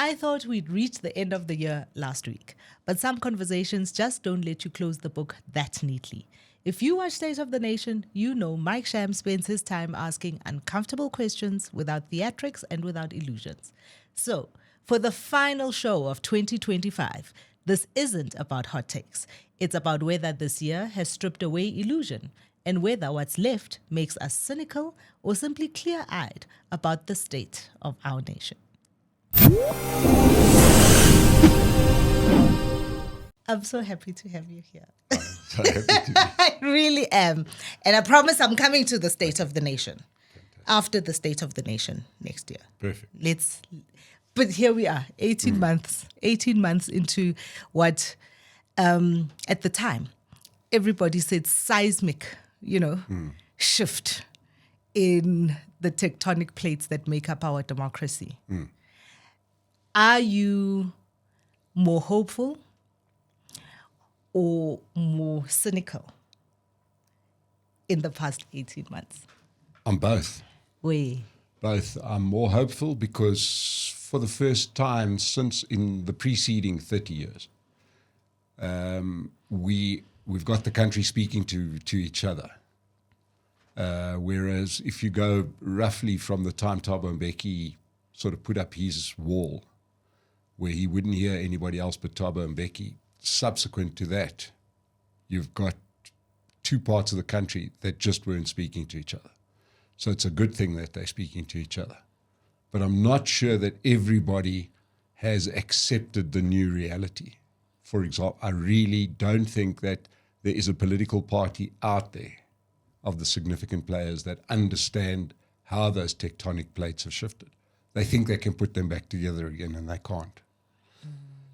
I thought we'd reached the end of the year last week, but some conversations just don't let you close the book that neatly. If you watch State of the Nation, you know Mike Sham spends his time asking uncomfortable questions without theatrics and without illusions. So, for the final show of 2025, this isn't about hot takes. It's about whether this year has stripped away illusion and whether what's left makes us cynical or simply clear-eyed about the state of our nation. I'm so happy to have you here. So happy to be. I really am. And I promise I'm coming to the State of the Nation. Fantastic. After the State of the Nation next year. Perfect. But here we are, 18 months into what, at the time, everybody said seismic, shift in the tectonic plates that make up our democracy. Are you more hopeful or more cynical in the past 18 months? I'm both. Way. Both. I'm more hopeful because for the first time since in the preceding 30 years, we've got the country speaking to each other. Whereas if you go roughly from the time Thabo Mbeki sort of put up his wall, where he wouldn't hear anybody else but Thabo Mbeki, subsequent to that, you've got two parts of the country that just weren't speaking to each other. So it's a good thing that they're speaking to each other. But I'm not sure that everybody has accepted the new reality. For example, I really don't think that there is a political party out there of the significant players that understand how those tectonic plates have shifted. They think they can put them back together again, and they can't.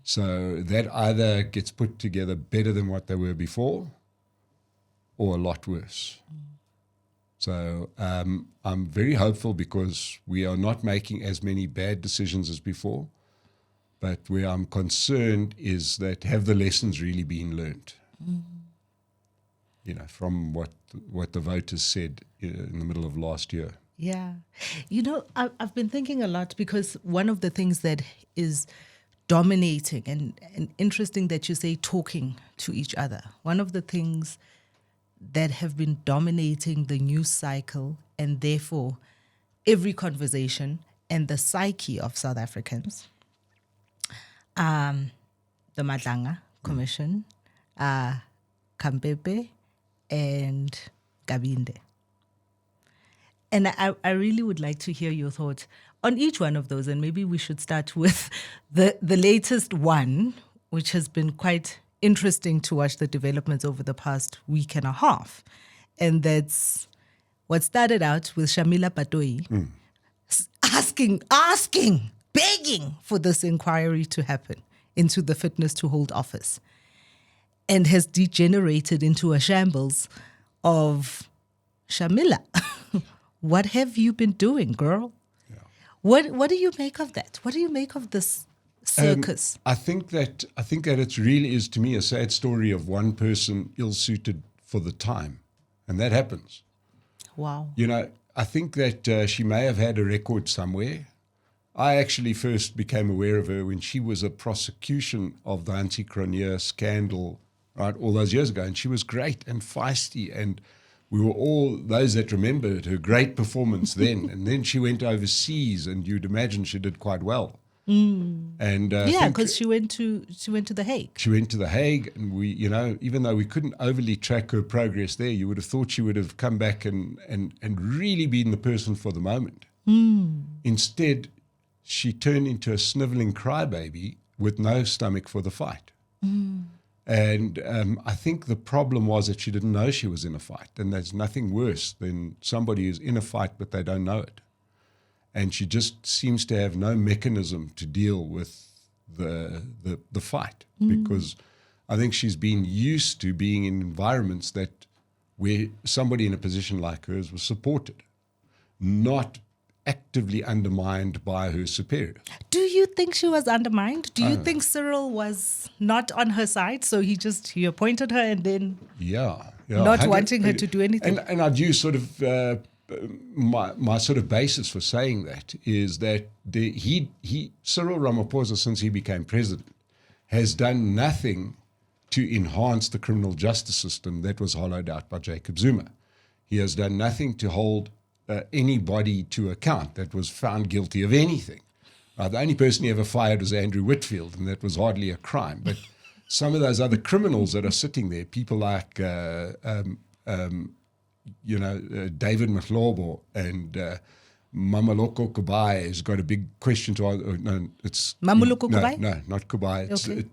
So that either gets put together better than what they were before or a lot worse. So I'm very hopeful because we are not making as many bad decisions as before. But where I'm concerned is that have the lessons really been learned? From what the voters said in the middle of last year. Yeah. I've been thinking a lot because one of the things that is dominating and interesting that you say talking to each other. One of the things that have been dominating the news cycle and therefore every conversation and the psyche of South Africans, the Madlanga Commission, Kampepe, and Gabinde. And I really would like to hear your thoughts on each one of those. And maybe we should start with the latest one, which has been quite interesting to watch the developments over the past week and a half. And that's what started out with Shamila Patoi asking, begging for this inquiry to happen into the fitness to hold office, and has degenerated into a shambles of Shamila. What have you been doing, girl? Yeah. What do you make of that? What do you make of this circus? I think that it really is, to me, a sad story of one person ill-suited for the time, and that happens. Wow. I think that she may have had a record somewhere. I actually first became aware of her when she was a prosecution of the Anti-Cronje scandal, right, all those years ago, and she was great and feisty, and we were all, those that remembered her great performance then. And then she went overseas, and you'd imagine she did quite well. And because she went to The Hague. She went to The Hague, and we, even though we couldn't overly track her progress there, you would have thought she would have come back and really been the person for the moment. Instead, she turned into a sniveling crybaby with no stomach for the fight. And I think the problem was that she didn't know she was in a fight. And there's nothing worse than somebody who's in a fight but they don't know it. And she just seems to have no mechanism to deal with the fight, because I think she's been used to being in environments where somebody in a position like hers was supported, not actively undermined by her superior. Do you think she was undermined? Do you think Cyril was not on her side, so he appointed her and then not wanting her to do anything? And I do sort of my sort of basis for saying that is that Cyril Ramaphosa, since he became president, has done nothing to enhance the criminal justice system that was hollowed out by Jacob Zuma. He has done nothing to hold anybody to account that was found guilty of anything. The only person he ever fired was Andrew Whitfield, and that was hardly a crime. But some of those other criminals that are sitting there, people like David Mahlobo and Mameloko Kubai has got a big question to answer. No, it's Mameloko Kubai? No, not Kubai. It's Okay.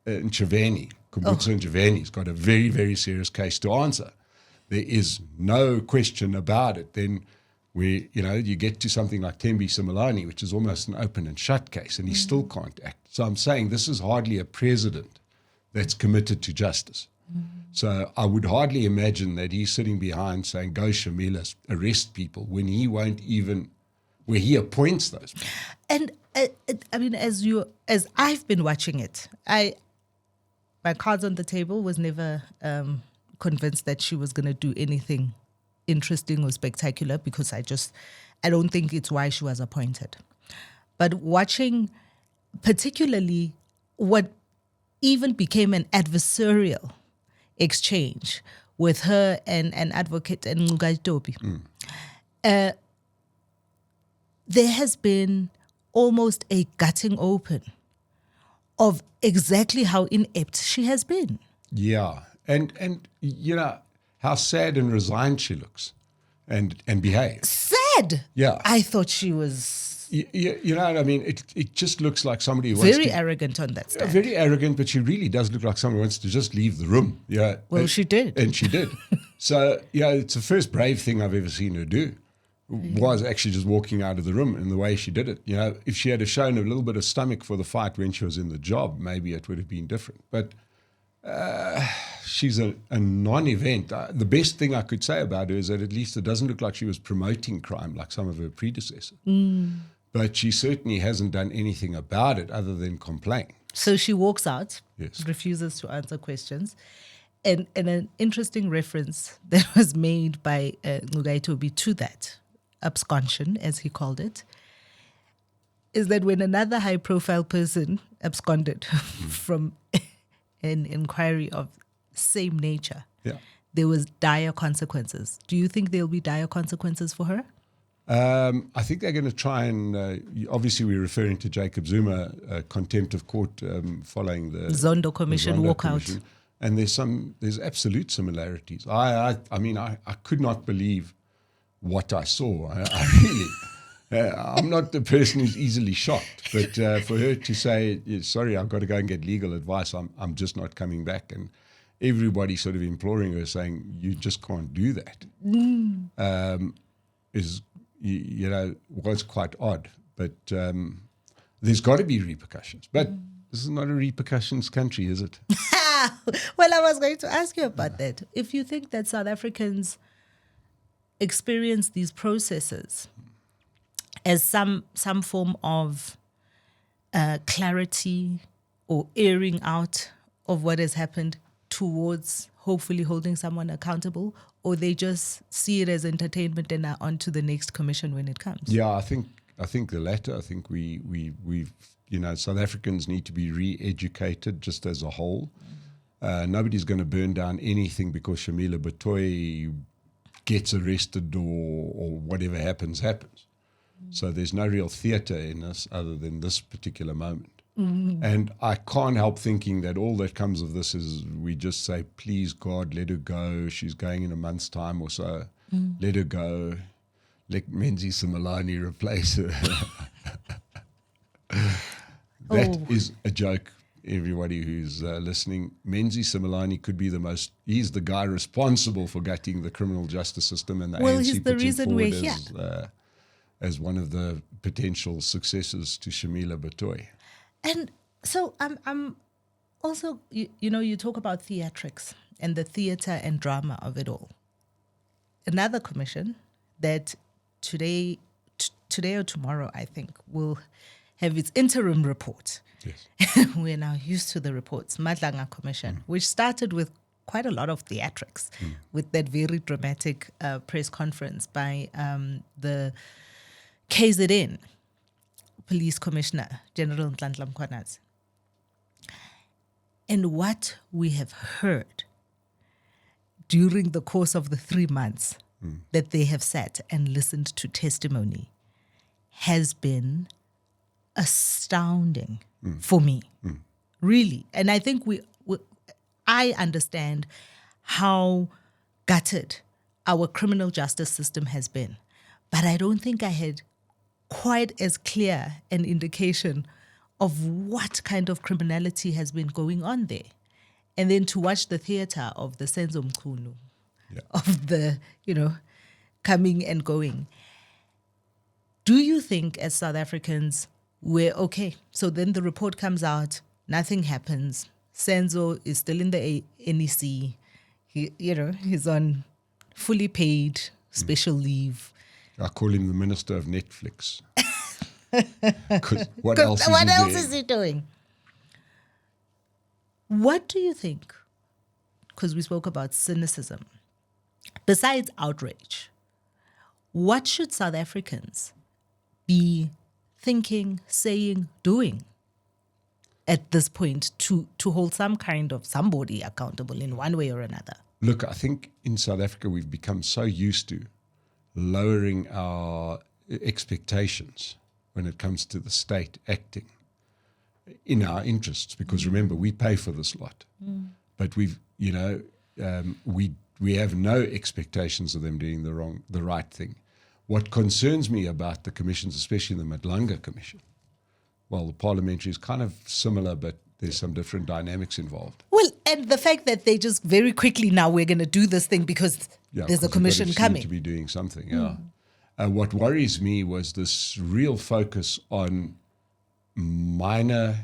Nchiveni. Kubutsa Nchiveni's got a very, very serious case to answer. There is no question about it. Then you get to something like Thembi Simelane, which is almost an open and shut case, and he still can't act. So I'm saying this is hardly a president that's committed to justice. So I would hardly imagine that he's sitting behind saying, go Shamila, arrest people, when he won't even, where he appoints those people. And I mean, as I've been watching it, my cards on the table was never convinced that she was going to do anything interesting or spectacular, because I don't think it's why she was appointed. But watching particularly what even became an adversarial exchange with her and an advocate and Ngugatobi, there has been almost a gutting open of exactly how inept she has been. Yeah. And how sad and resigned she looks and behaves. Sad. Yeah. I thought she was You know what I mean? It just looks like somebody who wants very arrogant on that stand. very arrogant, but she really does look like someone who wants to just leave the room. Yeah. Well, she did. And she did. So, it's the first brave thing I've ever seen her do, was actually just walking out of the room in the way she did it. If she had shown a little bit of stomach for the fight when she was in the job, maybe it would have been different. But she's a non-event. The best thing I could say about her is that at least it doesn't look like she was promoting crime like some of her predecessors. But she certainly hasn't done anything about it other than complain. So she walks out, Yes. refuses to answer questions. And an interesting reference that was made by Ngugaitobi to that absconsion, as he called it, is that when another high-profile person absconded from an inquiry of same nature, there was dire consequences. Do you think there'll be dire consequences for her? I think they're going to try and, obviously we're referring to Jacob Zuma, contempt of court following the Zondo Commission walkout. And there's absolute similarities. I mean, I could not believe what I saw. I really, I'm not the person who's easily shocked, but for her to say, sorry, I've got to go and get legal advice, I'm just not coming back. And everybody sort of imploring her, saying, you just can't do that, was quite odd. But there's got to be repercussions. But this is not a repercussions country, is it? Well, I was going to ask you about that. If you think that South Africans experience these processes as some form of clarity or airing out of what has happened towards hopefully holding someone accountable, or they just see it as entertainment and are on to the next commission when it comes? Yeah, I think the latter. I think we've South Africans need to be re-educated just as a whole. Nobody's going to burn down anything because Shamila Batoy gets arrested or whatever happens. So there's no real theatre in this other than this particular moment. And I can't help thinking that all that comes of this is we just say, please, God, let her go. She's going in a month's time or so. Let her go. Let Menzi Simelane replace her. That is a joke. Everybody who's listening, Menzi Simelane could be he's the guy responsible for gutting the criminal justice system, and the ANC he's the puts him reason we're forward here. as one of the potential successors to Shamila Batoy. And so I'm also, you talk about theatrics and the theatre and drama of it all. Another commission that today or tomorrow, I think, will have its interim report. Yes. We're now used to the reports, Madlanga Commission, which started with quite a lot of theatrics with that very dramatic press conference by the KZN Police Commissioner, General Nhlanhla Mkhwanazi. And what we have heard during the course of the 3 months that they have sat and listened to testimony has been astounding for me, really. And I think I understand how gutted our criminal justice system has been, but I don't think I had quite as clear an indication of what kind of criminality has been going on there. And then to watch the theater of the Senzo Mkhunu, of the, coming and going. Do you think as South Africans, we're okay? So then the report comes out, nothing happens. Senzo is still in the NEC. He's on fully paid special leave. I call him the Minister of Netflix. Because what else is he doing? What do you think? Because we spoke about cynicism. Besides outrage, what should South Africans be thinking, saying, doing at this point to hold some kind of somebody accountable in one way or another? Look, I think in South Africa we've become so used to lowering our expectations when it comes to the state acting in our interests, because remember, we pay for this lot. But we have no expectations of them doing the right thing. What concerns me about the commissions, especially the Madlanga Commission, well, the parliamentary is kind of similar, but there's some different dynamics involved. Well, and the fact that they just very quickly now, we're going to do this thing because there's a commission coming. To be doing something, yeah. What worries me was this real focus on minor,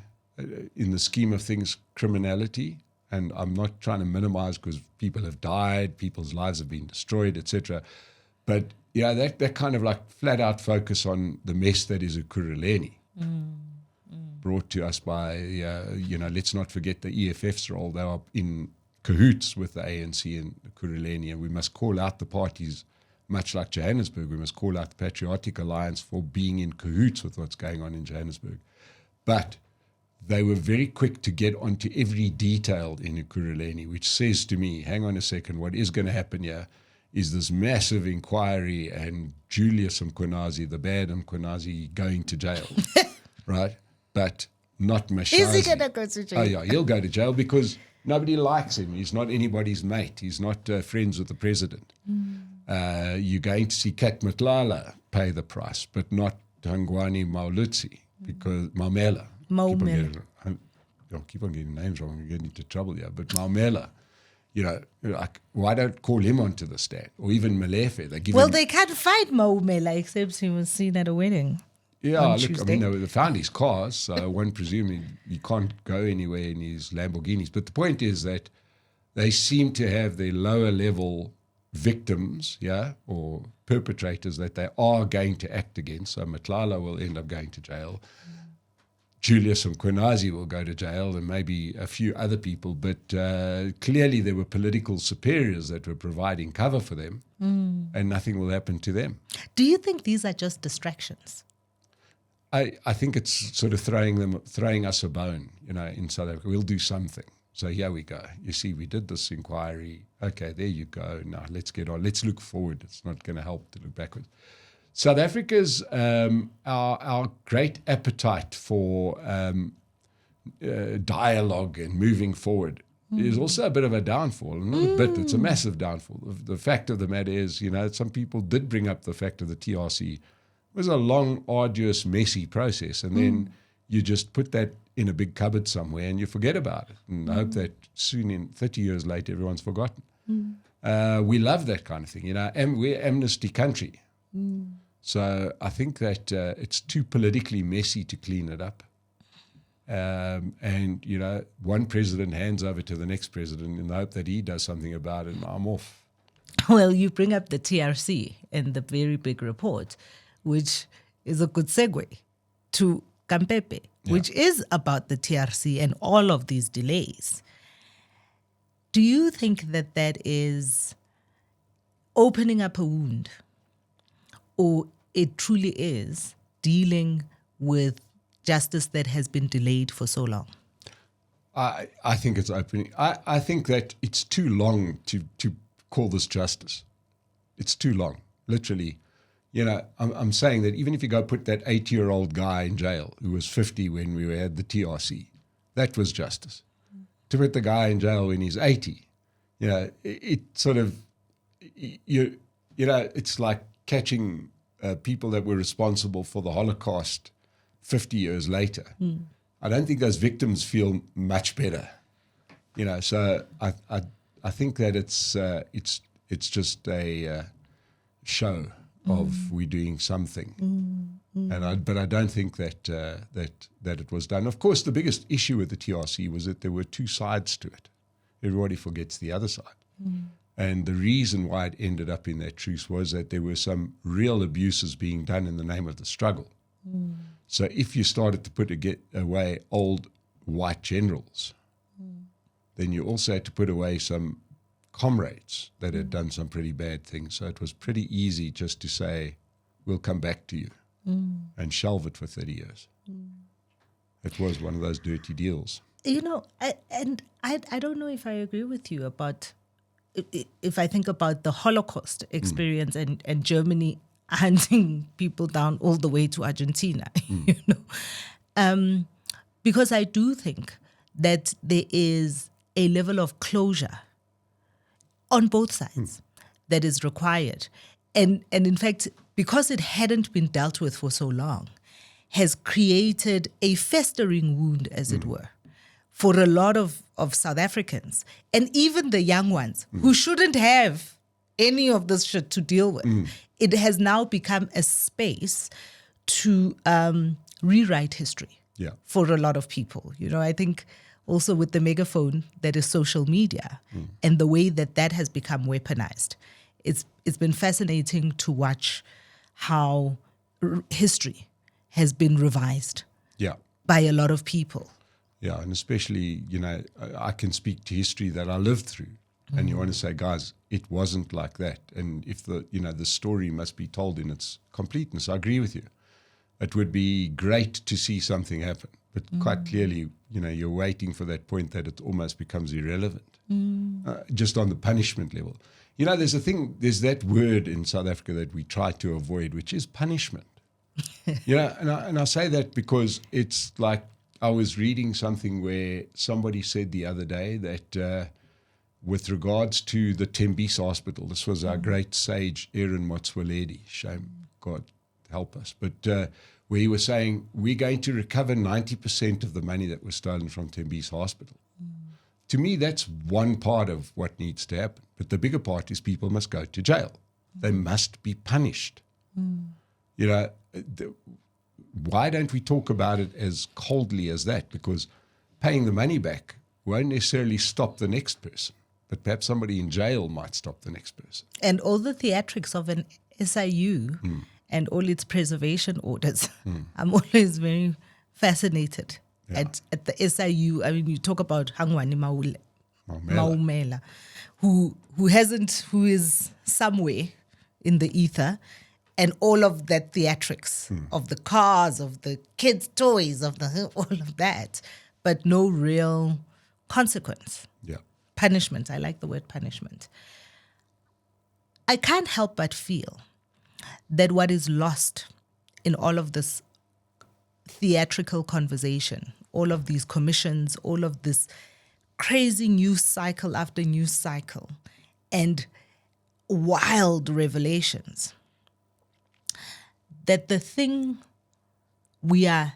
in the scheme of things, criminality. And I'm not trying to minimize because people have died, people's lives have been destroyed, etc. But that kind of like flat out focus on the mess that is Ekurhuleni, brought to us by, let's not forget the EFF's role. They are in cahoots with the ANC and Ekurhuleni, and we must call out the parties, much like Johannesburg. We must call out the Patriotic Alliance for being in cahoots with what's going on in Johannesburg. But they were very quick to get onto every detail in Ekurhuleni, which says to me, hang on a second, what is going to happen here is this massive inquiry and Julius Mkhwanazi, the bad Mkhwanazi, going to jail, right? But not Mashazi. Is he going to go to jail? Oh, yeah, he'll go to jail because nobody likes him. He's not anybody's mate. He's not friends with the president. You're going to see Kat Matlala pay the price, but not Hangwani Maulutsi, because Maumela. I keep on getting names wrong. I'm getting into trouble here. But Maumela, why don't call him onto the stand? Or even Malefe. They can't find Maumela except he was seen at a wedding. Yeah, look, Tuesday. They found his cars, so one presuming he can't go anywhere in his Lamborghinis. But the point is that they seem to have their lower level victims, or perpetrators that they are going to act against. So Matlala will end up going to jail. Julius Mkhwanazi will go to jail, and maybe a few other people. But clearly there were political superiors that were providing cover for them, and nothing will happen to them. Do you think these are just distractions? I think it's sort of throwing us a bone, in South Africa. We'll do something. So here we go. You see, we did this inquiry. Okay, there you go. Now let's get on. Let's look forward. It's not going to help to look backwards. South Africa's our great appetite for dialogue and moving forward is also a bit of a downfall. Not a bit, it's a massive downfall. The fact of the matter is, some people did bring up the fact of the TRC. It was a long, arduous, messy process. And then you just put that in a big cupboard somewhere and you forget about it. And hope that soon, in 30 years later, everyone's forgotten. We love that kind of thing. We're amnesty country. So I think that it's too politically messy to clean it up. And one president hands over to the next president in the hope that he does something about it, and I'm off. Well, you bring up the TRC and the very big report, which is a good segue to Kampepe, which is about the TRC and all of these delays. Do you think that that is opening up a wound, or it truly is dealing with justice that has been delayed for so long? I think it's opening. I think that it's too long to call this justice. It's too long, literally. I'm saying that even if you go put that 80-year-old guy in jail who was 50 when we had the TRC, that was justice. To put the guy in jail when he's 80, it sort of, it's like catching people that were responsible for the Holocaust 50 years later. I don't think those victims feel much better. So I think that it's just a show of we doing something, but I don't think that it was done. Of course, the biggest issue with the TRC was that there were two sides to it. Everybody forgets the other side, and the reason why it ended up in that truce was that there were some real abuses being done in the name of the struggle. So if you started to get away old white generals, then you also had to put away some comrades that had done some pretty bad things. So it was pretty easy just to say, we'll come back to you and shelve it for 30 years. It was one of those dirty deals. I don't know if I agree with you about, if I think about the Holocaust experience and Germany hunting people down all the way to Argentina, because I do think that there is a level of closure on both sides that is required. And in fact, because it hadn't been dealt with for so long, has created a festering wound, as it were, for a lot of South Africans, and even the young ones who shouldn't have any of this shit to deal with. It has now become a space to rewrite history for a lot of people. I think also with the megaphone that is social media and the way that has become weaponized, it's been fascinating to watch how history has been revised by a lot of people. Yeah, and especially, I can speak to history that I lived through. And you want to say, guys, it wasn't like that. And if the story must be told in its completeness, I agree with you. It would be great to see something happen. But quite clearly, you're waiting for that point that it almost becomes irrelevant, just on the punishment level. There's that word in South Africa that we try to avoid, which is punishment. And I say that because it's like I was reading something where somebody said the other day that with regards to the Tembisa Hospital, this was our great sage, Aaron Motswaledi, shame, God help us, but where he was saying, we're going to recover 90% of the money that was stolen from Tembisa Hospital. To me, that's one part of what needs to happen. But the bigger part is people must go to jail. They must be punished. Why don't we talk about it as coldly as that? Because paying the money back won't necessarily stop the next person, but perhaps somebody in jail might stop the next person. And all the theatrics of an SIU and all its preservation orders, I'm always very fascinated at the SIU. I mean, you talk about Hangwani Maumela, who is somewhere in the ether, and all of that theatrics of the cars, of the kids' toys, of all of that, but no real consequence. Punishment. I like the word punishment. I can't help but feel that what is lost in all of this theatrical conversation, all of these commissions, all of this crazy news cycle after news cycle, and wild revelations, that the thing we are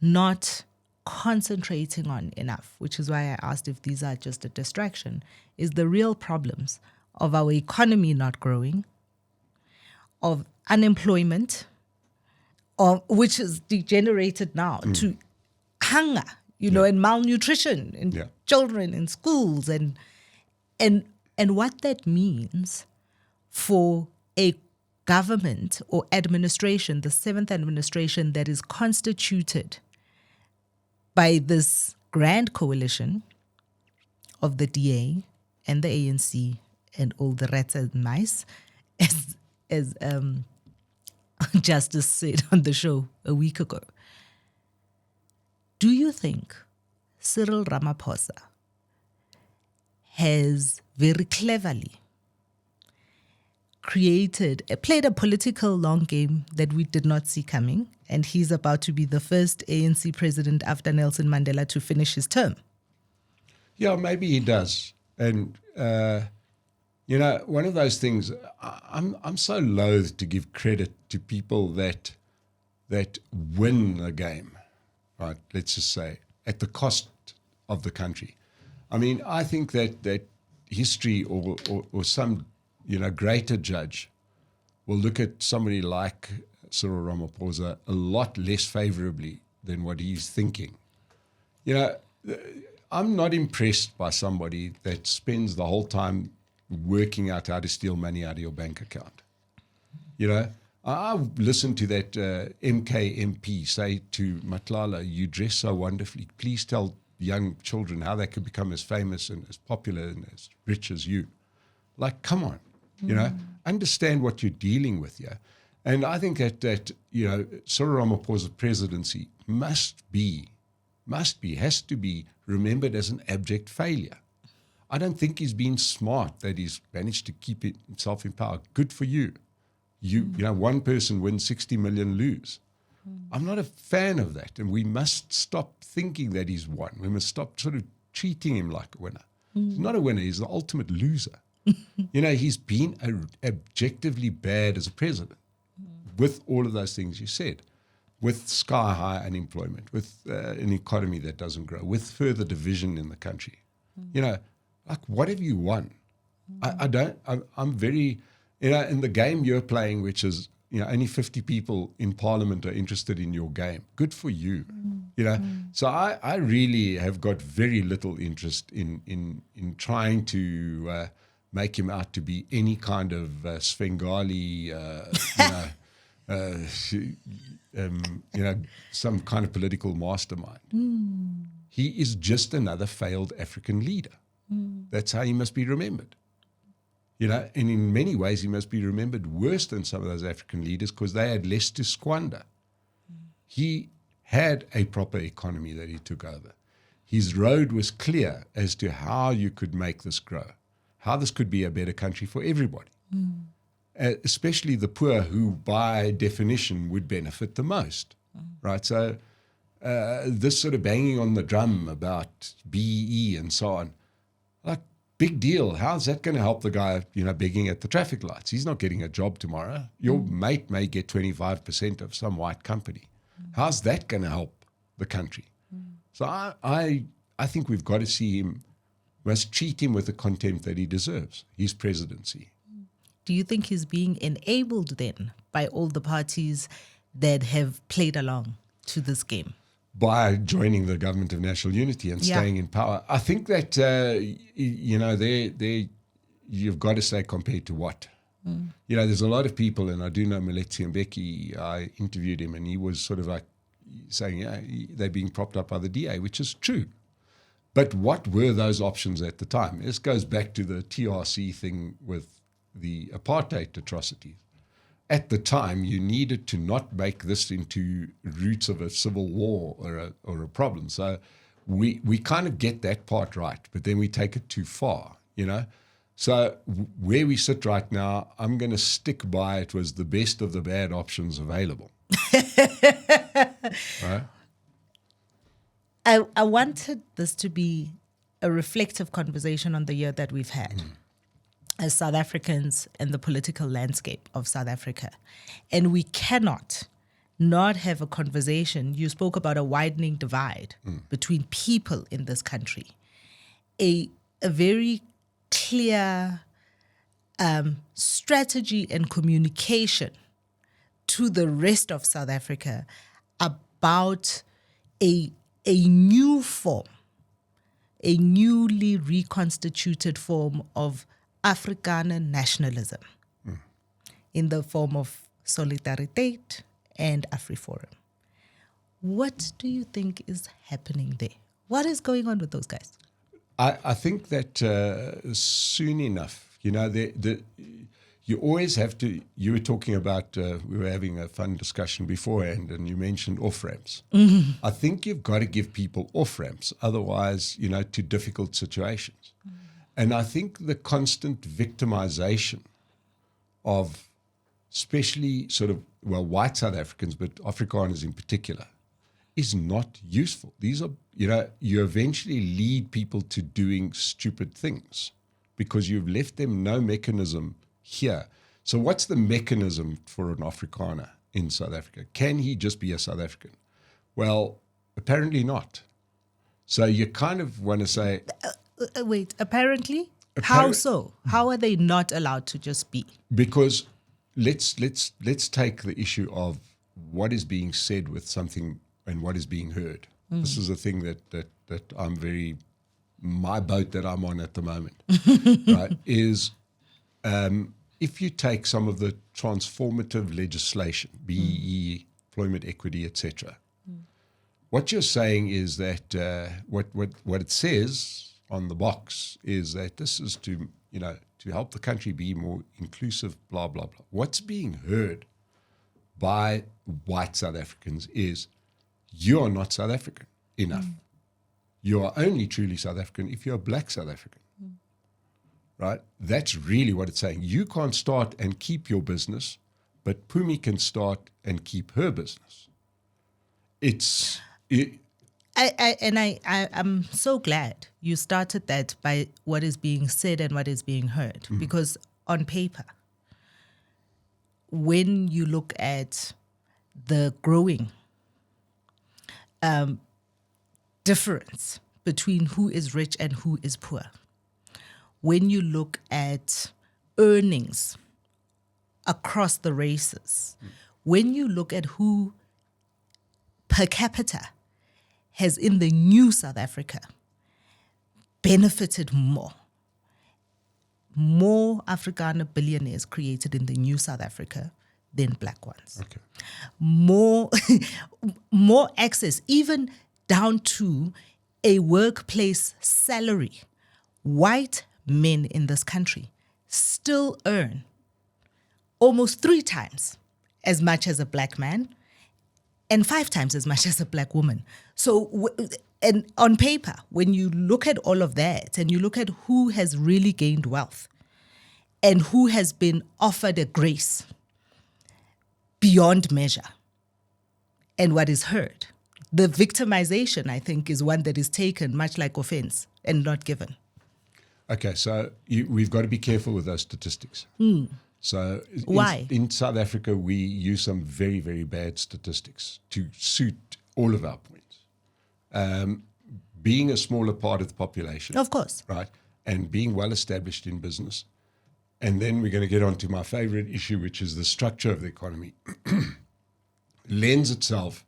not concentrating on enough, which is why I asked if these are just a distraction, is the real problems of our economy not growing, of unemployment, which is degenerated now to hunger, and malnutrition in children in schools, and what that means for a government or administration, the seventh administration that is constituted by this grand coalition of the DA, and the ANC and all the rats and mice, as Justice said on the show a week ago. Do you think Cyril Ramaphosa has very cleverly played a political long game that we did not see coming, and he's about to be the first ANC president after Nelson Mandela to finish his term? Yeah, maybe he does. And, one of those things, I'm so loath to give credit to people that win the game, right? Let's just say, at the cost of the country. I mean, I think that history or some greater judge will look at somebody like Cyril Ramaphosa a lot less favorably than what he's thinking. I'm not impressed by somebody that spends the whole time working out how to steal money out of your bank account. I listened to that MKMP say to Matlala, "You dress so wonderfully. Please tell young children how they could become as famous and as popular and as rich as you." Like, come on, understand what you're dealing with here. And I think that Cyril Ramaphosa's presidency has to be remembered as an abject failure. I don't think he's been smart that he's managed to keep himself in power. Good for you. One person wins, 60 million lose. I'm not a fan of that. And we must stop thinking that he's won. We must stop sort of treating him like a winner. He's not a winner. He's the ultimate loser. He's been objectively bad as a president with all of those things you said, with sky-high unemployment, with an economy that doesn't grow, with further division in the country. Like, what have you won? I'm very, in the game you're playing, which is, only 50 people in Parliament are interested in your game. Good for you. So I really have got very little interest in trying to make him out to be any kind of Svengali, some kind of political mastermind. He is just another failed African leader. That's how he must be remembered. And in many ways he must be remembered worse than some of those African leaders because they had less to squander. He had a proper economy that he took over. His road was clear as to how you could make this grow, how this could be a better country for everybody, especially the poor who by definition would benefit the most, right? So this sort of banging on the drum about BEE and so on, like, big deal. How's that going to help the guy, begging at the traffic lights? He's not getting a job tomorrow. Your mate may get 25% of some white company. How's that going to help the country? So I think we've got to see him, must treat him with the contempt that he deserves, his presidency. Do you think he's being enabled then by all the parties that have played along to this game? By joining the government of national unity and staying in power. I think that, you've got to say compared to what? There's a lot of people, and I do know Moletsi Mbeki, I interviewed him, and he was sort of like saying, they're being propped up by the DA, which is true. But what were those options at the time? This goes back to the TRC thing with the apartheid atrocities. At the time, you needed to not make this into roots of a civil war or a problem. So we kind of get that part right, but then we take it too far, So where we sit right now, I'm going to stick by it was the best of the bad options available. Right? I wanted this to be a reflective conversation on the year that we've had as South Africans and the political landscape of South Africa. And we cannot not have a conversation. You spoke about a widening divide between people in this country. A very clear strategy and communication to the rest of South Africa about a new form, a newly reconstituted form of Afrikaner nationalism in the form of Solidariteit and AfriForum. What do you think is happening there? What is going on with those guys? I think that soon enough, you know, you always have to. You were talking about, we were having a fun discussion beforehand, and you mentioned off ramps. Mm-hmm. I think you've got to give people off ramps, otherwise, you know, to difficult situations. Mm-hmm. And I think the constant victimization of, especially sort of, well, white South Africans, but Afrikaners in particular, is not useful. These are, you know, you eventually lead people to doing stupid things because you've left them no mechanism here. So what's the mechanism for an Afrikaner in South Africa? Can he just be a South African? Well, apparently not. So you kind of want to say... wait, apparently? How so? How are they not allowed to just be? Because let's take the issue of what is being said with something and what is being heard. This is a thing that I'm very... My boat that I'm on at the moment, right, is... if you take some of the transformative legislation, BEE, employment equity, etc., what you're saying is that what it says on the box is that this is to, you know, to help the country be more inclusive, blah, blah, blah. What's being heard by white South Africans is you are not South African enough. You are only truly South African if you're a black South African. Right? That's really what it's saying. You can't start and keep your business, but Phumi can start and keep her business. I'm so glad you started that by what is being said and what is being heard, because on paper, when you look at the growing difference between who is rich and who is poor, when you look at earnings across the races, when you look at who per capita has in the new South Africa benefited more Afrikaner billionaires created in the new South Africa than black ones. Okay. More access, even down to a workplace salary. White men in this country still earn almost 3 times as much as a black man and 5 times as much as a black woman. So, and on paper, when you look at all of that and you look at who has really gained wealth and who has been offered a grace beyond measure and what is heard, the victimization, I think, is one that is taken much like offense and not given. Okay, so we've got to be careful with those statistics. So why? In South Africa, we use some very, very bad statistics to suit all of our points. Being a smaller part of the population. Of course. Right, and being well established in business. And then we're going to get on to my favorite issue, which is the structure of the economy. Lends itself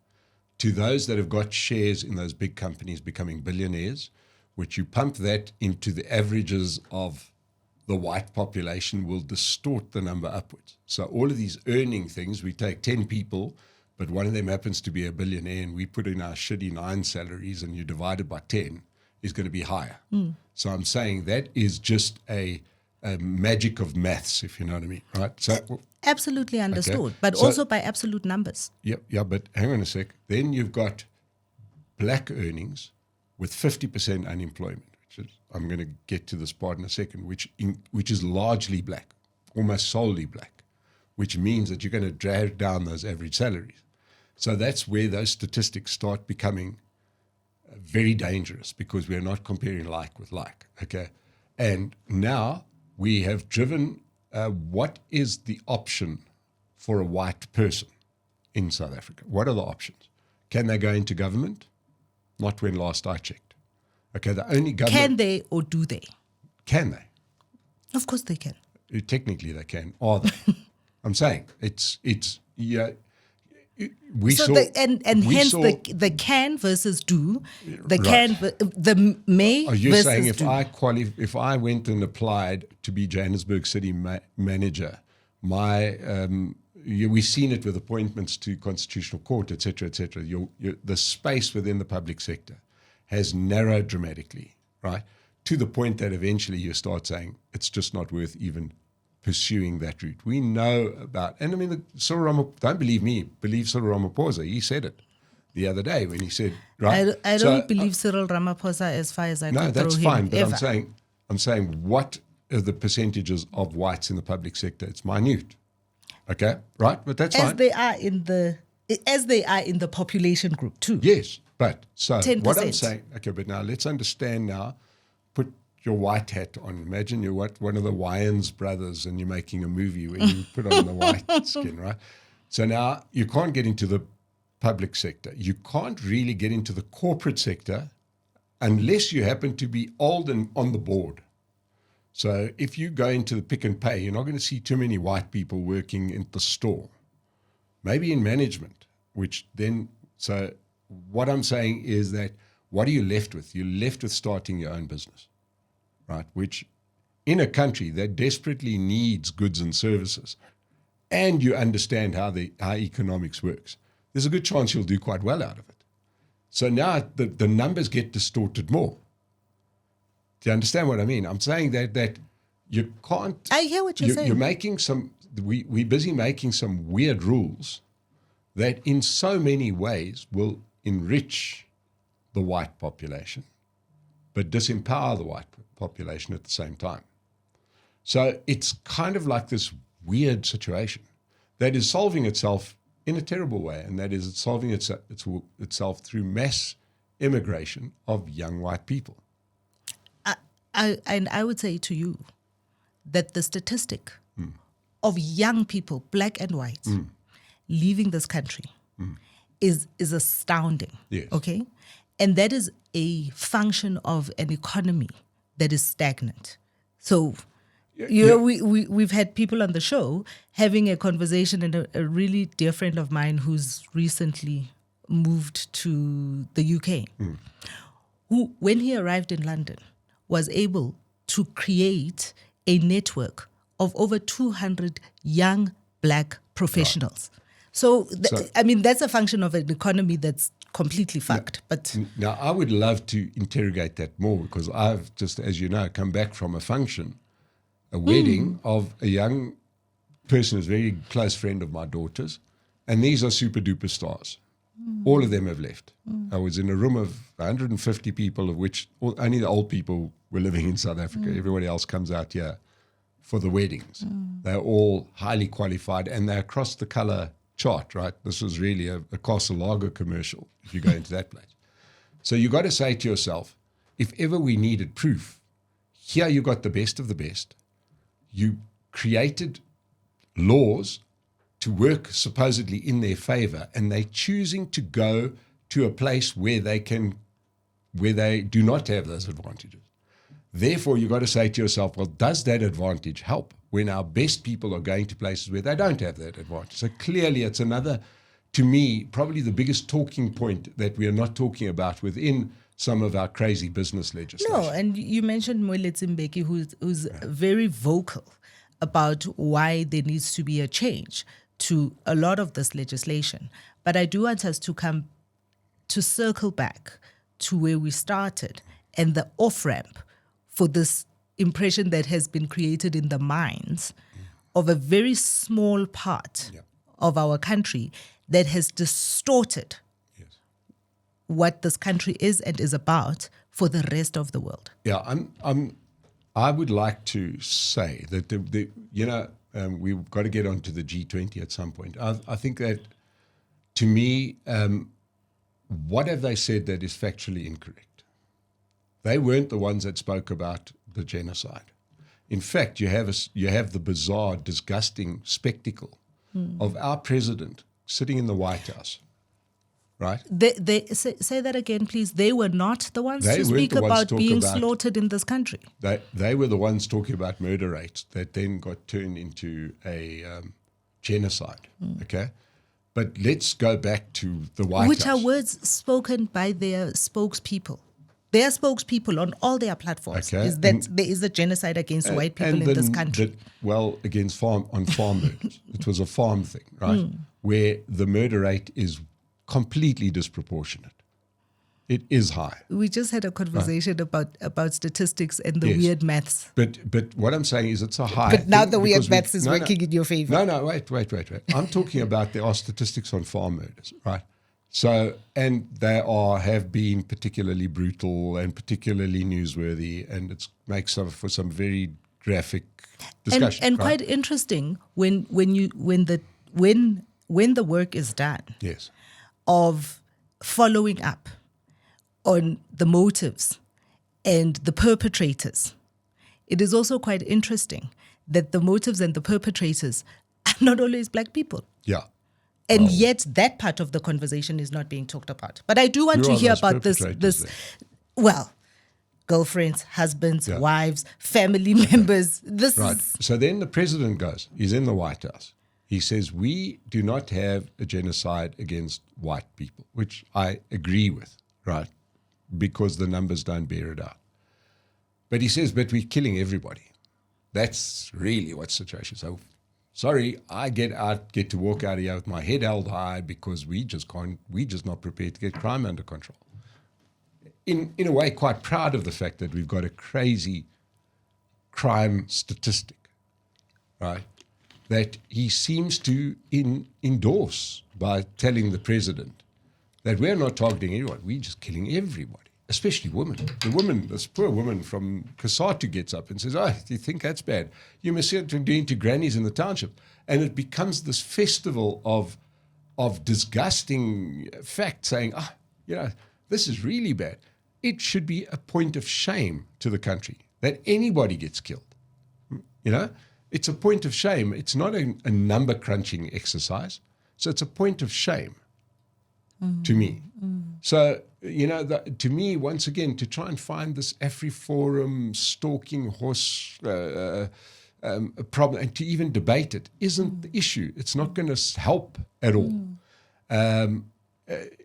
to those that have got shares in those big companies becoming billionaires, which you pump that into the averages of the white population will distort the number upwards. So all of these earning things, we take 10 people, but one of them happens to be a billionaire and we put in our shitty 9 salaries and you divide it by 10, is going to be higher. So I'm saying that is just a magic of maths, if you know what I mean, right? So absolutely understood, okay. But also by absolute numbers. Yeah, but hang on a sec. Then you've got black earnings with 50% unemployment, which is, I'm going to get to this part in a second, which is largely black, almost solely black, which means that you're going to drag down those average salaries. So that's where those statistics start becoming very dangerous because we're not comparing like with like, okay? And now we have driven, what is the option for a white person in South Africa? What are the options? Can they go into government? Not when last I checked. Okay, the only government... Can they or do they? Can they? Of course they can. Technically they can. Are they? I'm saying it's yeah. The can versus do, the may Are you versus saying do. if I went and applied to be Johannesburg City manager, we've seen it with appointments to Constitutional Court, etc., the space within the public sector has narrowed dramatically, right? to the point that eventually you start saying it's just not worth even pursuing that route. We know about, and I mean, don't believe me, believe Cyril Ramaphosa. He said it the other day when he said, right? I don't believe Cyril Ramaphosa as far as I no, could that's throw fine. him But ever. I'm saying, what are the percentages of whites in the public sector? It's minute. Okay, right? But that's As fine. they are in the population group too. Yes, but so 10%. what I'm saying, okay, but now let's understand now, put your white hat on. Imagine you're one of the Wayans brothers and you're making a movie where you put on the white skin, right? So now you can't get into the public sector. You can't really get into the corporate sector unless you happen to be old and on the board. So if you go into the pick and pay, you're not going to see too many white people working in the store. Maybe in management, which then, so what I'm saying is that what are you left with? You're left with starting your own business, right? Which in a country that desperately needs goods and services, and you understand how economics works, there's a good chance you'll do quite well out of it. So now the numbers get distorted more. Do you understand what I mean? I'm saying that you can't. I hear what you're saying. You're making we're busy making some weird rules that in so many ways will enrich the white population, but disempower the white population at the same time. So it's kind of like this weird situation that is solving itself in a terrible way, and that is it's solving itself through mass immigration of young white people. I would say to you that the statistic of young people, black and white, leaving this country is astounding. Yes. Okay? And that is a function of an economy that is stagnant. So, we've had people on the show having a conversation, and a really dear friend of mine who's recently moved to the UK, who, when he arrived in London, was able to create a network of over 200 young black professionals. Right. So, I mean, that's a function of an economy that's completely fucked. But now, I would love to interrogate that more, because I've just, as you know, come back from a wedding of a young person who's a very close friend of my daughter's, and these are super duper stars. All of them have left. I was in a room of 150 people, of which only the old people were living in South Africa. Everybody else comes out here for the weddings. They're all highly qualified, and they're across the color chart, right? This was really a Castle Lager commercial if you go into that place. So you got to say to yourself, if ever we needed proof, here you got the best of the best. You created laws to work supposedly in their favor, and they're choosing to go to a place where they do not have those advantages. Therefore, you've got to say to yourself, well, does that advantage help when our best people are going to places where they don't have that advantage? So clearly it's another, to me, probably the biggest talking point that we are not talking about within some of our crazy business legislation. No, and you mentioned Moeletsi Mbeki, who's very vocal about why there needs to be a change to a lot of this legislation. But I do want us to circle back to where we started and the off-ramp for this impression that has been created in the minds of a very small part of our country that has distorted what this country is and is about for the rest of the world. Yeah, I would like to say that we've got to get onto the G20 at some point. I think that, to me, what have they said that is factually incorrect? They weren't the ones that spoke about the genocide. In fact, you have the bizarre, disgusting spectacle of our president sitting in the White House, right? They say that again, please. They were not the ones to speak about being slaughtered in this country. They were the ones talking about murder rates that then got turned into a genocide, okay? But let's go back to the White House. Which are words spoken by their spokespeople. Their spokespeople on all their platforms is that there is a genocide against white people in this country. Against farm murders. It was a farm thing, right? Where the murder rate is completely disproportionate. It is high. We just had a conversation about statistics and the Yes. weird maths. But what I'm saying is it's a high. But now thing the weird because maths is working in your favor. No, wait. I'm talking about there are statistics on farm murders, right? So, and they have been particularly brutal and particularly newsworthy, and it makes for some very graphic discussion. And right? quite interesting when the work is done Yes. of following up on the motives and the perpetrators. It is also quite interesting that the motives and the perpetrators are not always black people. Yeah. And yet that part of the conversation is not being talked about. But I do want Who to are hear those about perpetrators well, girlfriends, husbands, Yeah. wives, family members. This Right. is So then the president goes, he's in the White House. He says, we do not have a genocide against white people, which I agree with, right? Because the numbers don't bear it out. But he says, but we're killing everybody. That's really what's the situation. So, sorry, I get to walk out of here with my head held high because we're just not prepared to get crime under control. In a way, quite proud of the fact that we've got a crazy crime statistic, right? That he seems to endorse by telling the president that we're not targeting anyone, we're just killing everybody, especially women. The woman, this poor woman from Kasatu gets up and says, oh, do you think that's bad? You must see what we're doing to grannies in the township. And it becomes this festival of disgusting facts saying, this is really bad. It should be a point of shame to the country that anybody gets killed. It's a point of shame. It's not a number crunching exercise. So it's a point of shame to me. So, to me, once again, to try and find this AfriForum stalking horse problem and to even debate it isn't the issue. It's not going to help at all. And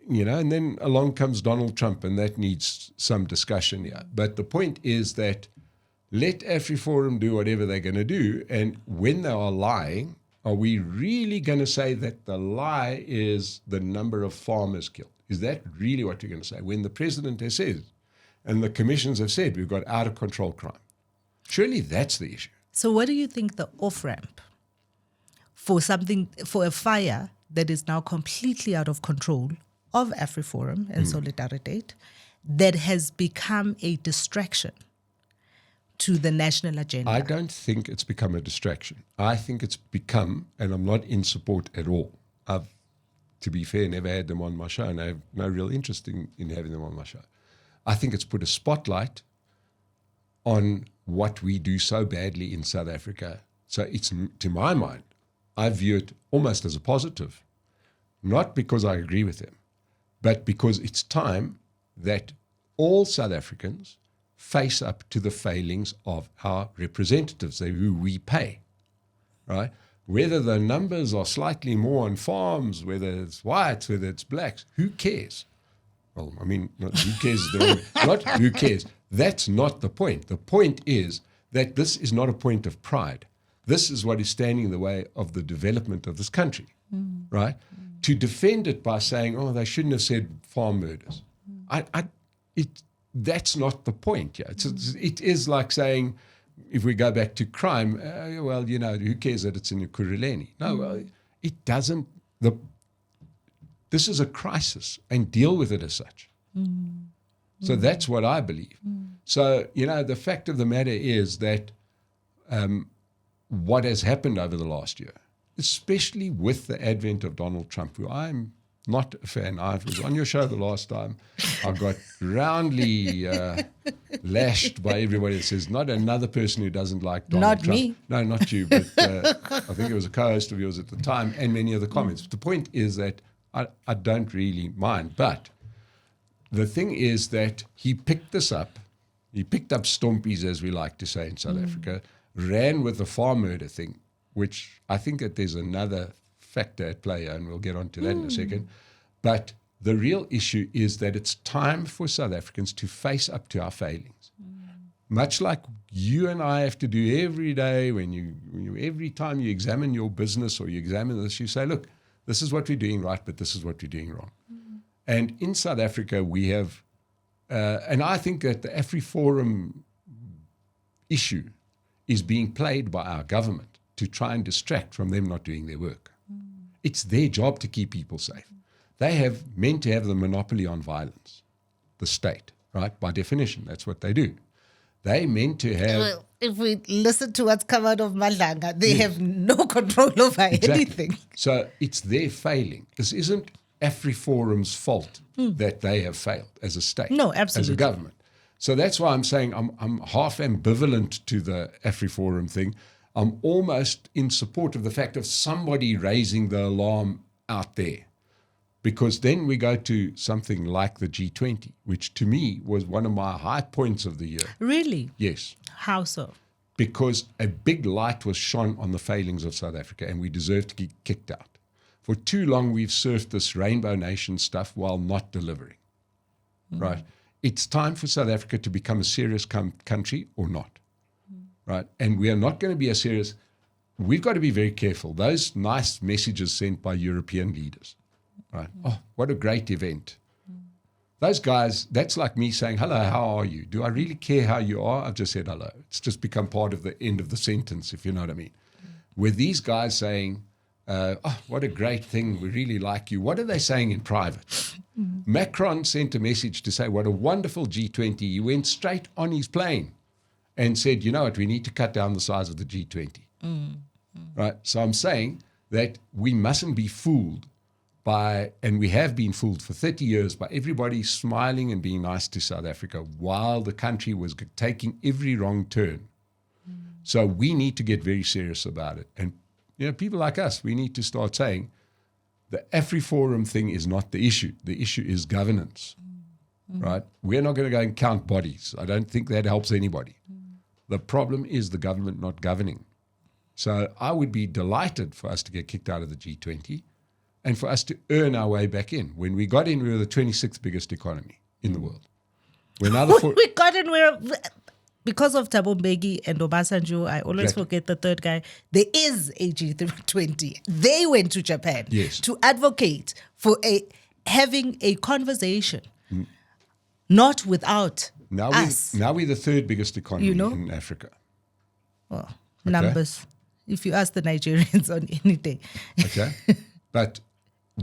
then along comes Donald Trump, and that needs some discussion here. But the point is that let AfriForum do whatever they're going to do, and when they are lying, are we really going to say that the lie is the number of farmers killed? Is that really what we're going to say? When the president has said, and the commissions have said, we've got out of control crime. Surely that's the issue. So what do you think the off-ramp for a fire that is now completely out of control of AfriForum and Solidarity that has become a distraction to the national agenda? I don't think it's become a distraction. I think it's become, and I'm not in support at all. I've, to be fair, never had them on my show, and I have no real interest in having them on my show. I think it's put a spotlight on what we do so badly in South Africa. So it's, to my mind, I view it almost as a positive, not because I agree with them, but because it's time that all South Africans face up to the failings of our representatives, who we pay, right? Whether the numbers are slightly more on farms, whether it's whites, whether it's blacks, who cares? Well, I mean, not who cares, not who cares. That's not the point. The point is that this is not a point of pride. This is what is standing in the way of the development of this country, right? To defend it by saying, oh, they shouldn't have said farm murders. That's not the point. Yeah, it is like saying, if we go back to crime, who cares that it's in Ekurhuleni? No, it doesn't. This is a crisis, and deal with it as such. So that's what I believe. So, the fact of the matter is that what has happened over the last year, especially with the advent of Donald Trump, who I'm not a fan. I was on your show the last time. I got roundly lashed by everybody that says, not another person who doesn't like Donald Trump. Not me. No, not you, but I think it was a co-host of yours at the time and many other comments. But the point is that I don't really mind. But the thing is that he picked this up. He picked up stompies, as we like to say in South Africa, ran with the farm murder thing, which I think that there's another factor at play, and we'll get on to that in a second. But the real issue is that it's time for South Africans to face up to our failings. Much like you and I have to do every day every time you examine your business or you examine this, you say, look, this is what we're doing right, but this is what we're doing wrong. And in South Africa, we have And I think that the AfriForum issue is being played by our government to try and distract from them not doing their work. It's their job to keep people safe. They have meant to have the monopoly on violence, the state, right? By definition, that's what they do. They meant to have... Well, if we listen to what's come out of Malanga, they have no control over anything. So it's their failing. This isn't AfriForum's fault that they have failed as a state, No, absolutely. as a government. So that's why I'm saying I'm half ambivalent to the AfriForum thing. I'm almost in support of the fact of somebody raising the alarm out there. Because then we go to something like the G20, which to me was one of my high points of the year. Really? Yes. How so? Because a big light was shone on the failings of South Africa and we deserve to get kicked out. For too long, we've surfed this Rainbow Nation stuff while not delivering, right? It's time for South Africa to become a serious country or not, right? And we are not going to be a serious... We've got to be very careful. Those nice messages sent by European leaders, right? Oh, what a great event. Those guys, that's like me saying, hello, how are you? Do I really care how you are? I've just said hello. It's just become part of the end of the sentence, if you know what I mean. With these guys saying, oh, what a great thing, we really like you. What are they saying in private? Macron sent a message to say, what a wonderful G20. He went straight on his plane and said, you know what, we need to cut down the size of the G20. Right? So I'm saying that we mustn't be fooled by, and we have been fooled for 30 years by everybody smiling and being nice to South Africa while the country was taking every wrong turn. So we need to get very serious about it. And, you know, people like us, we need to start saying the AfriForum thing is not the issue. The issue is governance, right? We're not going to go and count bodies. I don't think that helps anybody. The problem is the government not governing. So I would be delighted for us to get kicked out of the G20 and for us to earn our way back in. When we got in, we were the 26th biggest economy in the world. We're now the We got in where... Because of Thabo Mbeki and Obasanjo, I always forget the third guy. There is a G20. They went to Japan to advocate for having a conversation, not without us. Now we're the third biggest economy in Africa. Well, numbers. If you ask the Nigerians on any day. Okay. But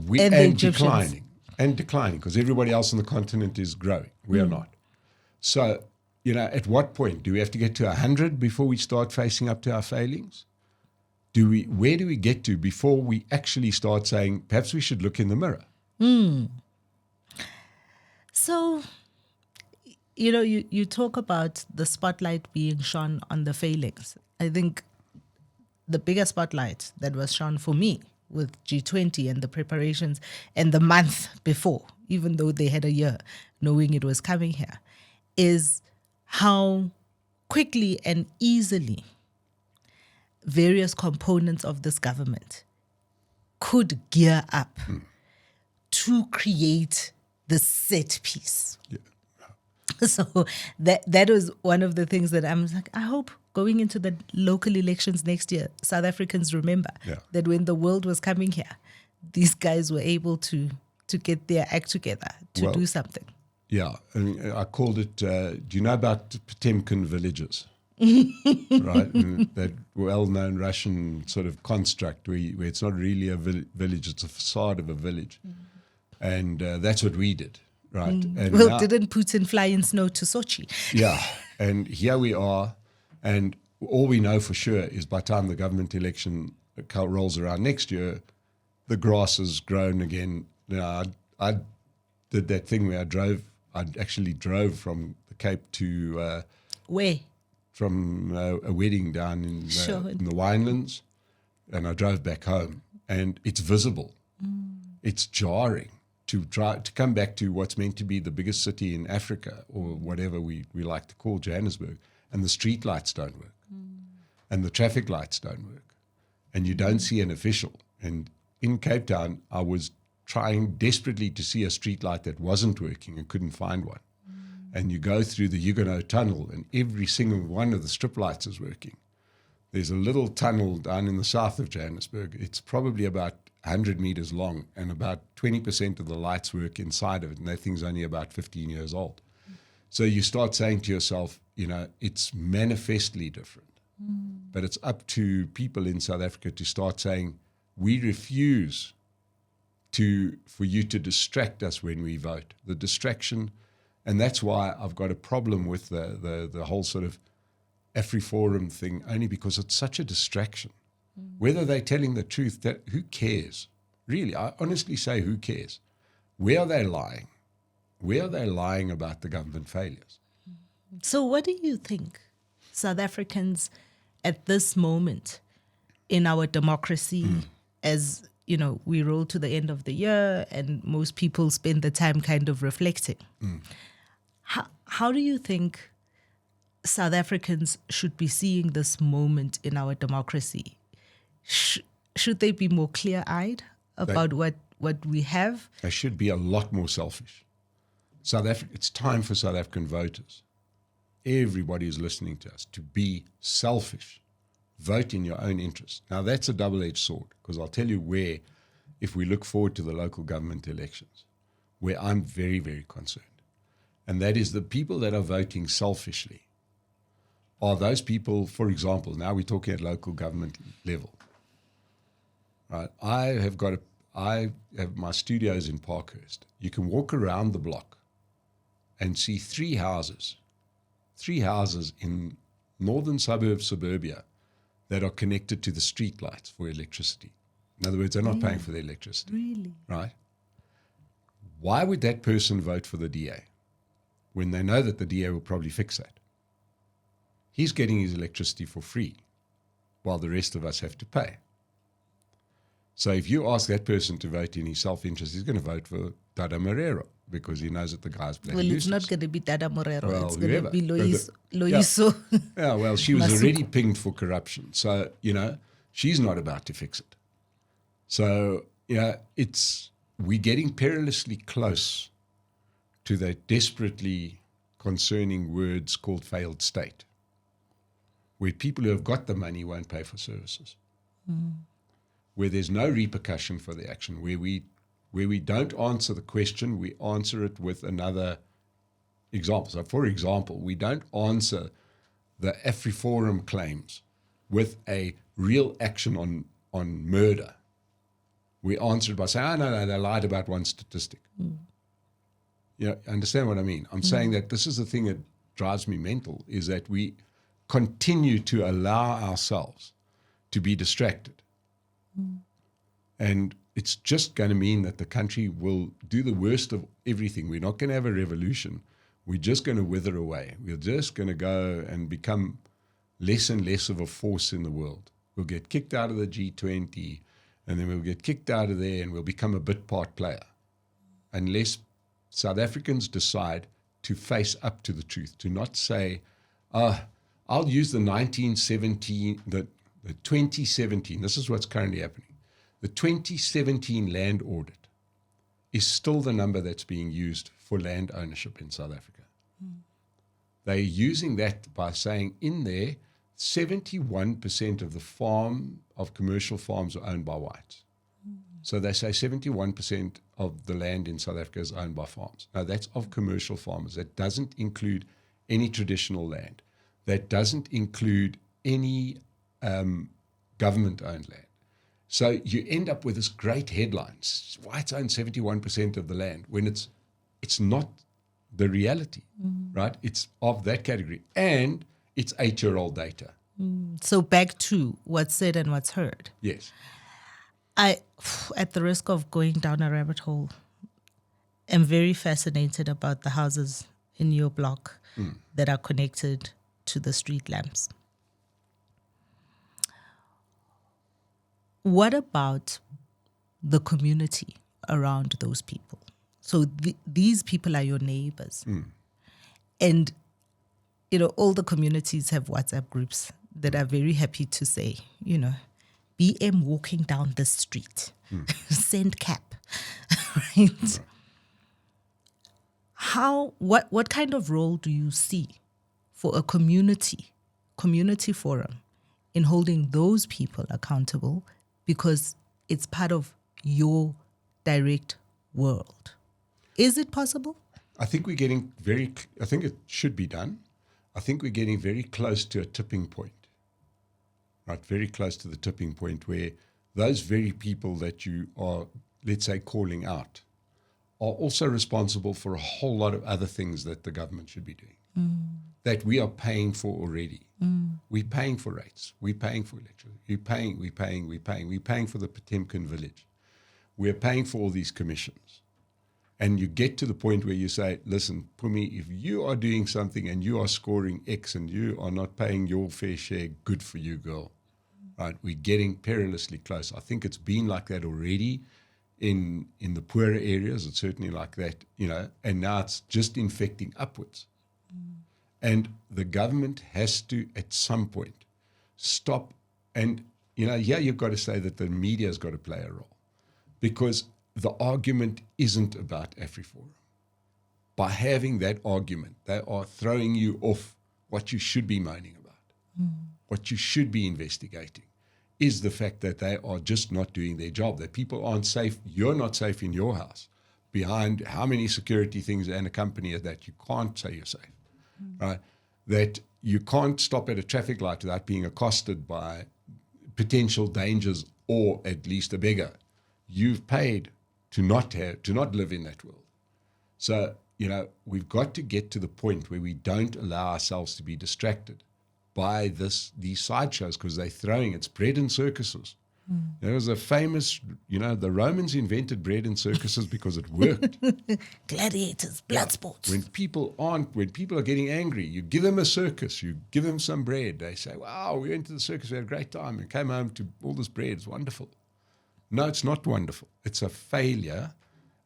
we and declining because everybody else on the continent is growing. We are not. So, you know, at what point do we have to get to 100 before we start facing up to our failings? Where do we get to before we actually start saying, perhaps we should look in the mirror? So, you know, you talk about the spotlight being shone on the failings. I think the bigger spotlight that was shone for me with G20 and the preparations and the month before, even though they had a year knowing it was coming here, is how quickly and easily various components of this government could gear up to create the set piece. Yeah. So that was one of the things that I'm like, I hope going into the local elections next year, South Africans remember that when the world was coming here, these guys were able to get their act together to do something. Yeah, and I called it, do you know about Potemkin villages? Right? And that well-known Russian sort of construct where it's not really a village, it's a facade of a village. And that's what we did, right? And well, didn't Putin fly in snow to Sochi? Yeah, and here we are. And all we know for sure is by the time the government election rolls around next year, the grass has grown again. You know, I did that thing where I actually drove from the Cape to... Where? From a wedding down in the Winelands, and I drove back home. And it's visible. It's jarring to come back to what's meant to be the biggest city in Africa, or whatever we like to call Johannesburg, and the street lights don't work, and the traffic lights don't work, and you don't see an official. And in Cape Town, I was trying desperately to see a street light that wasn't working and couldn't find one. And you go through the Huguenot Tunnel, and every single one of the strip lights is working. There's a little tunnel down in the south of Johannesburg. It's probably about 100 meters long, and about 20% of the lights work inside of it, and that thing's only about 15 years old. So you start saying to yourself, it's manifestly different. But it's up to people in South Africa to start saying, we refuse for you to distract us when we vote. The distraction, and that's why I've got a problem with the whole sort of AfriForum thing, only because it's such a distraction. Whether they're telling the truth, who cares? Really, I honestly say, who cares? Where are they lying? Where are they lying about the government failures? So what do you think South Africans at this moment in our democracy, as we roll to the end of the year and most people spend the time kind of reflecting, how do you think South Africans should be seeing this moment in our democracy? Should they be more clear-eyed about what we have? They should be a lot more selfish. It's time for South African voters, everybody who's listening to us, to be selfish. Vote in your own interest. Now, that's a double-edged sword, because I'll tell you where, if we look forward to the local government elections, where I'm very, very concerned. And that is the people that are voting selfishly are those people, for example, now we're talking at local government level. Right? I have my studios in Parkhurst. You can walk around the block and see three houses in northern suburbia that are connected to the street lights for electricity. In other words, they're not paying for the electricity. Really? Right? Why would that person vote for the DA when they know that the DA will probably fix that? He's getting his electricity for free while the rest of us have to pay. So if you ask that person to vote in his self-interest, he's going to vote for Dada Marero because he knows that the guy's bloody Well, it's useless. not going to be Dada Morero. Well, it's going to be whoever. Loiso. Yeah, well, she was Masuku. already pinged for corruption. So, she's not about to fix it. So, we're getting perilously close to that desperately concerning words called failed state, where people who have got the money won't pay for services, where there's no repercussion for the action, where we don't answer the question, we answer it with another example. So, for example, we don't answer the AfriForum claims with a real action on murder. We answer it by saying, no, they lied about one statistic. Understand what I mean? I'm saying that this is the thing that drives me mental, is that we continue to allow ourselves to be distracted. And it's just going to mean that the country will do the worst of everything. We're not going to have a revolution. We're just going to wither away. We're just going to go and become less and less of a force in the world. We'll get kicked out of the G20, and then we'll get kicked out of there, and we'll become a bit part player. Unless South Africans decide to face up to the truth, to not say, I'll use the 2017, this is what's currently happening. The 2017 land audit is still the number that's being used for land ownership in South Africa. They're using that by saying in there, 71% of commercial farms are owned by whites. So they say 71% of the land in South Africa is owned by farms. Now, that's of commercial farmers. That doesn't include any traditional land. That doesn't include any government-owned land. So you end up with this great headline, whites own 71% of the land, when it's not the reality, right? It's of that category. And it's 8-year-old data. So back to what's said and what's heard. Yes. At the risk of going down a rabbit hole, am very fascinated about the houses in your block that are connected to the street lamps. What about the community around those people? So these people are your neighbors. And, all the communities have WhatsApp groups that are very happy to say, BM walking down the street, send cap, right? What kind of role do you see for a community forum in holding those people accountable, because it's part of your direct world? Is it possible? I think we're getting I think it should be done. I think we're getting very close to a tipping point, right? Very close to the tipping point where those very people that you are, let's say, calling out are also responsible for a whole lot of other things that the government should be doing, that we are paying for already. We're paying for rates. We're paying for electricity. We're paying for the Potemkin village. We're paying for all these commissions. And you get to the point where you say, listen, Phumi, if you are doing something and you are scoring X and you are not paying your fair share, good for you, girl. Right? We're getting perilously close. I think it's been like that already in the poorer areas. It's certainly like that, and now it's just infecting upwards. And the government has to, at some point, stop. And, you've got to say that the media has got to play a role, because the argument isn't about AfriForum. By having that argument, they are throwing you off what you should be moaning about, what you should be investigating, is the fact that they are just not doing their job, that people aren't safe. You're not safe in your house behind how many security things and a company that you can't say you're safe, right? That you can't stop at a traffic light without being accosted by potential dangers or at least a beggar. You've paid to not live in that world. So, we've got to get to the point where we don't allow ourselves to be distracted by these sideshows, because they're throwing, it's bread and circuses. There was a famous, the Romans invented bread and circuses because it worked. Gladiators, blood sports. When people are getting angry, you give them a circus, you give them some bread. They say, wow, we went to the circus, we had a great time, and came home to all this bread, it's wonderful. No, it's not wonderful. It's a failure,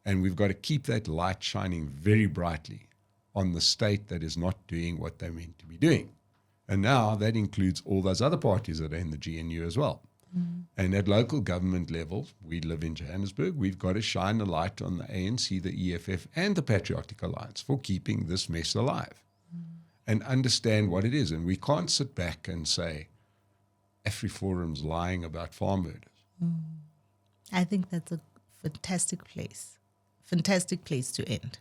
and we've got to keep that light shining very brightly on the state that is not doing what they're meant to be doing. And now that includes all those other parties that are in the GNU as well. And at local government level, we live in Johannesburg, we've got to shine a light on the ANC, the EFF, and the Patriotic Alliance for keeping this mess alive and understand what it is. And we can't sit back and say, AfriForum's lying about farm murders. I think that's a fantastic place to end.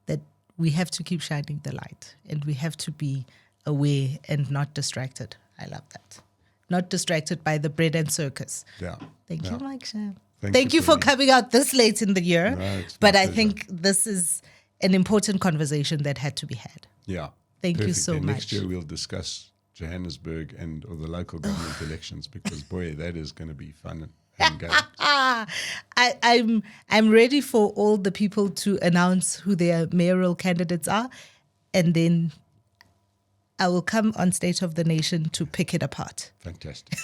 That we have to keep shining the light, and we have to be aware and not distracted. I love that. Not distracted by the bread and circus. Yeah. Thank you, Mike Sham. Thank you for Phumi. coming out this late in the year. No, it's my but I pleasure. think this is an important conversation that had to be had. Yeah. Thank you Perfect. so And much. Next year we'll discuss Johannesburg or the local government elections, because boy, that is going to be fun and games. I'm ready for all the people to announce who their mayoral candidates are, and then I will come on State of the Nation to pick it apart. Fantastic.